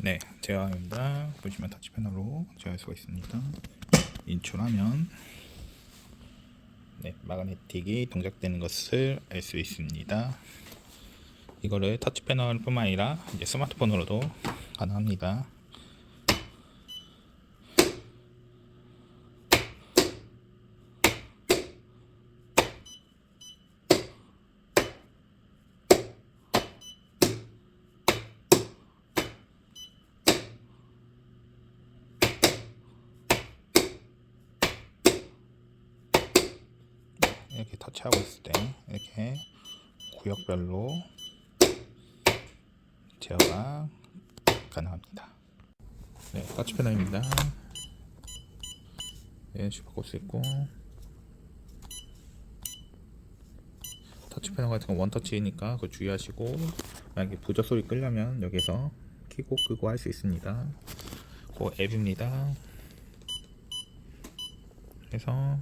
네, 제어입니다. 보시면 터치 패널로 제어할 수가 있습니다. 인출하면 마그네틱이 동작되는 것을 알 수 있습니다. 이거를 터치 패널뿐만 아니라 이제 스마트폰으로도 가능합니다. 이렇게 터치하고 있을 때 이렇게 구역별로 제어가 가능합니다. 네, 터치 패널입니다. 네, 바꿀 수 있고, 터치 패널 같은 건 원터치니까 그거 주의하시고, 만약에 부저 소리 끄려면 여기서 키고 끄고 할 수 있습니다. 그 앱입니다. 그래서